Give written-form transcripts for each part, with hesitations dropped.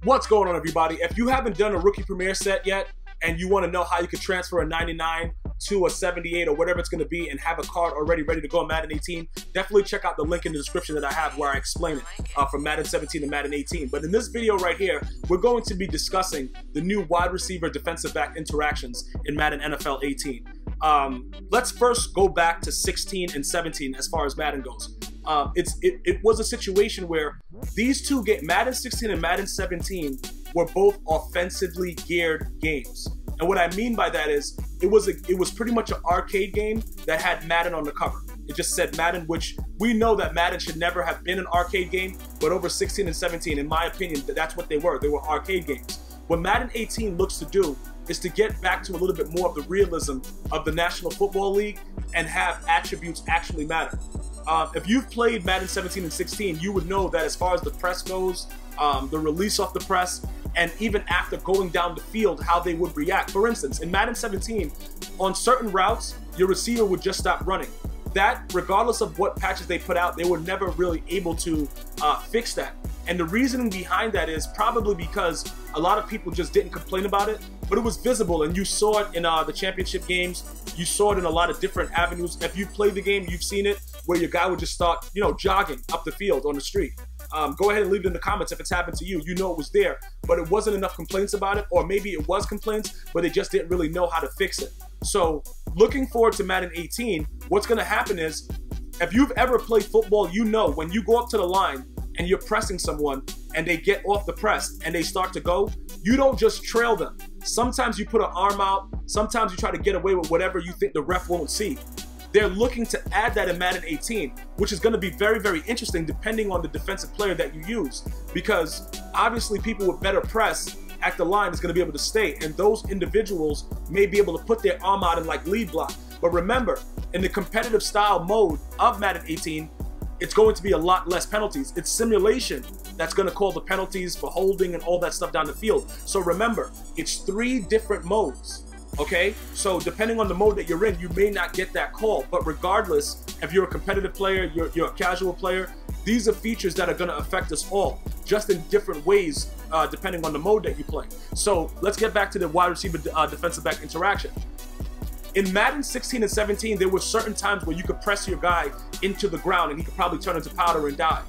What's going on, everybody? If you haven't done a rookie premiere set yet and you want to know how you can transfer a 99 to a 78 or whatever it's going to be and have a card already ready to go on Madden 18, definitely check out the link in the description that I have where I explain it from Madden 17 to Madden 18. But in this video right here, we're going to be discussing the new wide receiver defensive back interactions in Madden NFL 18. Let's first go back to 16 and 17 as far as Madden goes. It was a situation where these two games, Madden 16 and Madden 17, were both offensively geared games. And what I mean by that is it was pretty much an arcade game that had Madden on the cover. It just said Madden, which we know that Madden should never have been an arcade game, but over 16 and 17, in my opinion, that's what they were. They were arcade games. What Madden 18 looks to do is to get back to a little bit more of the realism of the National Football League and have attributes actually matter. If you've played Madden 17 and 16, you would know that as far as the press goes, the release off the press, and even after going down the field, how they would react. For instance, in Madden 17, on certain routes, your receiver would just stop running. That, regardless of what patches they put out, they were never really able to fix that. And the reasoning behind that is probably because a lot of people just didn't complain about it, but it was visible, and you saw it in the championship games. You saw it in a lot of different avenues. If you played the game, you've seen it, where your guy would just start, jogging up the field on the street. Go ahead and leave it in the comments if it's happened to you. You know it was there, but it wasn't enough complaints about it, or maybe it was complaints, but they just didn't really know how to fix it. So looking forward to Madden 18, what's going to happen is, if you've ever played football, you know when you go up to the line and you're pressing someone and they get off the press and they start to go, you don't just trail them. Sometimes you put an arm out, sometimes you try to get away with whatever you think the ref won't see. They're looking to add that in Madden 18, which is going to be very, very interesting depending on the defensive player that you use, because obviously people with better press at the line is going to be able to stay, and those individuals may be able to put their arm out and like lead block. But remember, in the competitive style mode of Madden 18, it's going to be a lot less penalties. It's simulation that's going to call the penalties for holding and all that stuff down the field. So remember, it's 3 different modes. Okay, so depending on the mode that you're in, you may not get that call, but regardless, if you're a competitive player, you're a casual player, these are features that are going to affect us all, just in different ways, depending on the mode that you play. So let's get back to the wide receiver defensive back interaction. In Madden 16 and 17, there were certain times where you could press your guy into the ground and he could probably turn into powder and die.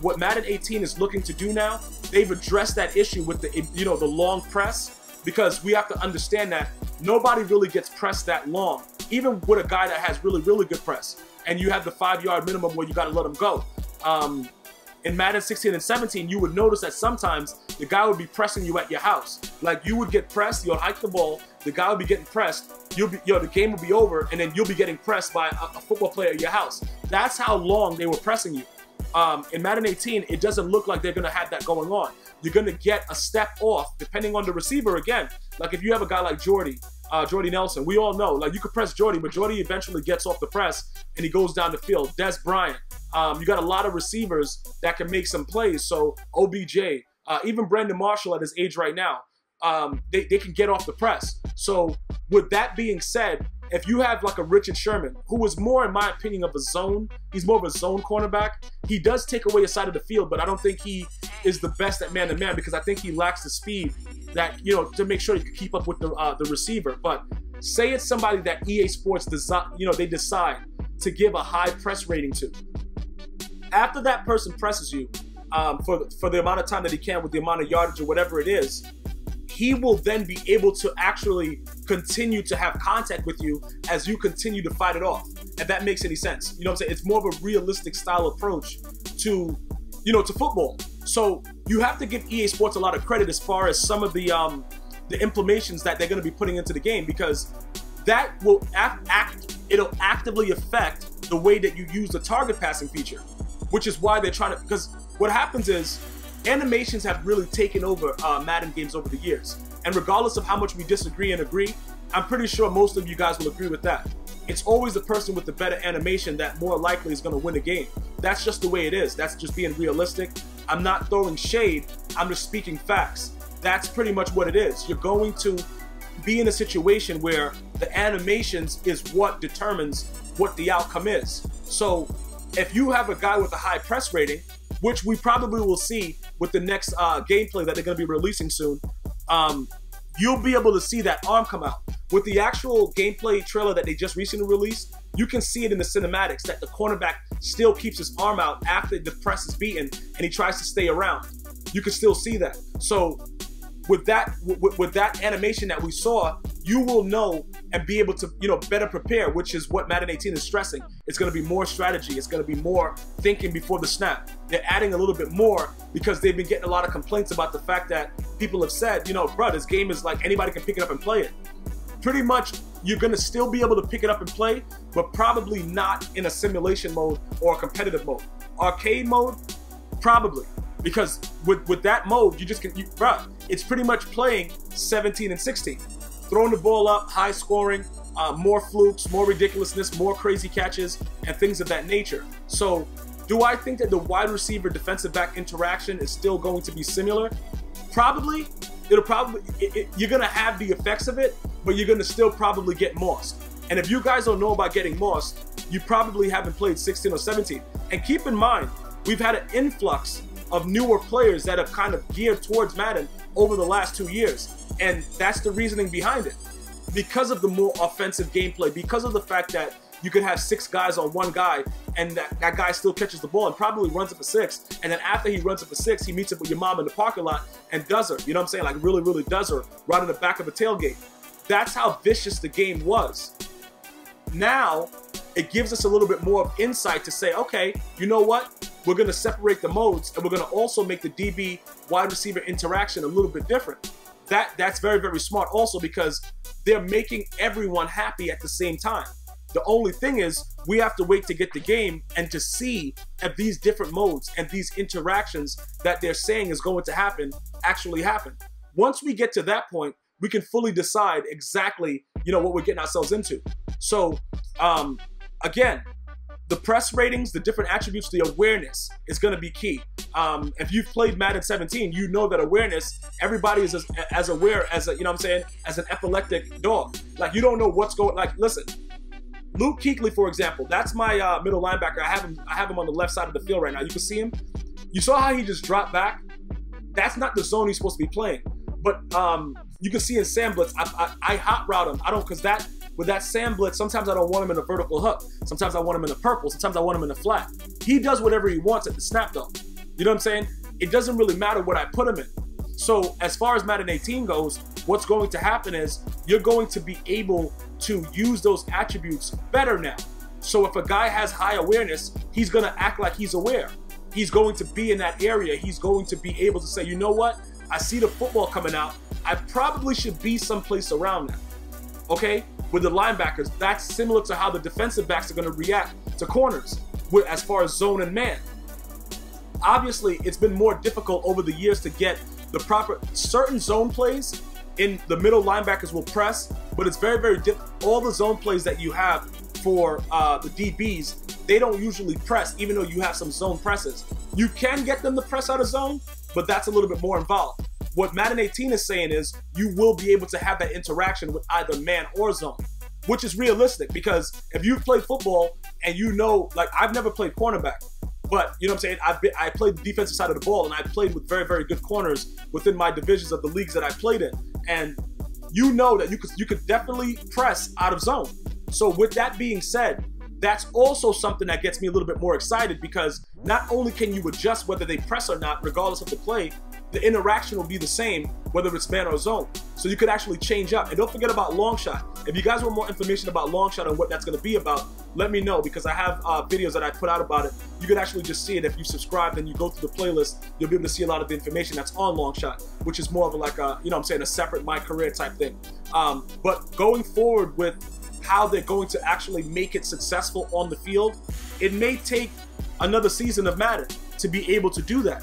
What Madden 18 is looking to do now, they've addressed that issue with the long press, because we have to understand that nobody really gets pressed that long, even with a guy that has really, really good press. And you have the 5-yard minimum where you got to let him go. In Madden 16 and 17, you would notice that sometimes the guy would be pressing you at your house. Like, you would get pressed, you'll hike the ball, the guy would be getting pressed, the game will be over, and then you'll be getting pressed by a football player at your house. That's how long they were pressing you. In Madden 18, it doesn't look like they're going to have that going on. You're going to get a step off depending on the receiver again. Like if you have a guy like Jordy Nelson, we all know, like you could press Jordy, but Jordy eventually gets off the press and he goes down the field. Des Bryant. You got a lot of receivers that can make some plays. So OBJ, even Brandon Marshall at his age right now, they can get off the press. So with that being said, if you have like a Richard Sherman, who is more, in my opinion, of a zone, he's more of a zone cornerback. He does take away a side of the field, but I don't think he is the best at man-to-man, because I think he lacks the speed that, to make sure you can keep up with the receiver. But say it's somebody that EA Sports they decide to give a high press rating to. After that person presses you for the amount of time that he can with the amount of yardage or whatever it is, he will then be able to actually continue to have contact with you as you continue to fight it off. If that makes any sense. You know what I'm saying? It's more of a realistic style approach to, to football. So you have to give EA Sports a lot of credit as far as some of the implementations that they're going to be putting into the game, because that will it'll actively affect the way that you use the target passing feature, which is why they're trying to, because what happens is, animations have really taken over Madden games over the years. And regardless of how much we disagree and agree, I'm pretty sure most of you guys will agree with that. It's always the person with the better animation that more likely is going to win a game. That's just the way it is. That's just being realistic. I'm not throwing shade. I'm just speaking facts. That's pretty much what it is. You're going to be in a situation where the animations is what determines what the outcome is. So if you have a guy with a high press rating, which we probably will see with the next gameplay that they're going to be releasing soon, you'll be able to see that arm come out. With the actual gameplay trailer that they just recently released, you can see it in the cinematics that the cornerback still keeps his arm out after the press is beaten and he tries to stay around. You can still see that. So with that animation that we saw, you will know and be able to, you know, better prepare, which is what Madden 18 is stressing. It's going to be more strategy. It's going to be more thinking before the snap. They're adding a little bit more because they've been getting a lot of complaints about the fact that people have said, you know, bro, this game is like anybody can pick it up and play it. Pretty much, you're going to still be able to pick it up and play, but probably not in a simulation mode or a competitive mode. Arcade mode, probably. Because with that mode, you just can, bro, it's pretty much playing 17 and 16. Throwing the ball up, high scoring, more flukes, more ridiculousness, more crazy catches, and things of that nature. So, do I think that the wide receiver defensive back interaction is still going to be similar? Probably. You're going to have the effects of it, but you're going to still probably get mossed. And if you guys don't know about getting mossed, you probably haven't played 16 or 17. And keep in mind, we've had an influx of newer players that have kind of geared towards Madden over the last 2 years. And that's the reasoning behind it. Because of the more offensive gameplay, because of the fact that you could have 6 guys on one guy and that guy still catches the ball and probably runs it for 6. And then after he runs it for 6, he meets up with your mom in the parking lot and does her. You know what I'm saying? Like really, really does her right in the back of a tailgate. That's how vicious the game was. Now, it gives us a little bit more of insight to say, okay, you know what? We're going to separate the modes and we're going to also make the DB wide receiver interaction a little bit different. That's very, very smart also because they're making everyone happy at the same time. The only thing is we have to wait to get the game and to see if these different modes and these interactions that they're saying is going to happen actually happen. Once we get to that point, we can fully decide exactly, you know, what we're getting ourselves into. So, again, the press ratings, the different attributes, the awareness is going to be key. If you've played Madden 17, you know that awareness, everybody is as aware as, you know what I'm saying, as an epileptic dog. Like, you don't know what's going, like, listen, Luke Kuechly, for example, that's my middle linebacker. I have him on the left side of the field right now. You can see him. You saw how he just dropped back? That's not the zone he's supposed to be playing. But you can see in Sam Blitz, I hot route him. I don't, because with that Sam Blitz, sometimes I don't want him in a vertical hook. Sometimes I want him in a purple. Sometimes I want him in a flat. He does whatever he wants at the snap, though. You know what I'm saying? It doesn't really matter what I put him in. So as far as Madden 18 goes, what's going to happen is you're going to be able to use those attributes better now. So if a guy has high awareness, he's going to act like he's aware. He's going to be in that area. He's going to be able to say, you know what? I see the football coming out. I probably should be someplace around that. Okay? With the linebackers, that's similar to how the defensive backs are going to react to corners as far as zone and man. Obviously, it's been more difficult over the years to get the proper certain zone plays. In the middle, linebackers will press, but it's very, very difficult. All the zone plays that you have for the DBs, they don't usually press, even though you have some zone presses. You can get them to press out of zone, but that's a little bit more involved. What Madden 18 is saying is you will be able to have that interaction with either man or zone, which is realistic because if you've played football and you know, like I've never played cornerback, but you know what I'm saying, I played the defensive side of the ball and I played with very, very good corners within my divisions of the leagues that I played in. And you know that you could definitely press out of zone. So with that being said, that's also something that gets me a little bit more excited because not only can you adjust whether they press or not, regardless of the play, the interaction will be the same whether it's man or zone. So you could actually change up. And don't forget about long shot. If you guys want more information about long shot and what that's going to be about, let me know because I have videos that I put out about it. You can actually just see it if you subscribe and you go through the playlist. You'll be able to see a lot of the information that's on long shot, which is more of like a, you know what I'm saying, a separate my career type thing. But going forward with how they're going to actually make it successful on the field, it may take another season of Madden to be able to do that.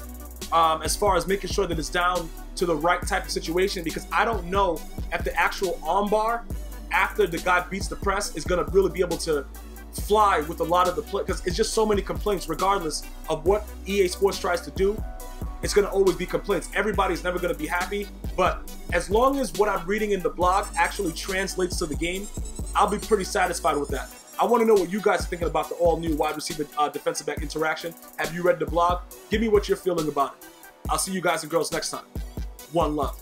As far as making sure that it's down to the right type of situation, because I don't know if the actual armbar after the guy beats the press is going to really be able to fly with a lot of the play, because it's just so many complaints regardless of what EA Sports tries to do. It's going to always be complaints. Everybody's never going to be happy, but as long as what I'm reading in the blog actually translates to the game, I'll be pretty satisfied with that. I want to know what you guys are thinking about the all-new wide receiver defensive back interaction. Have you read the blog? Give me what you're feeling about it. I'll see you guys and girls next time. One love.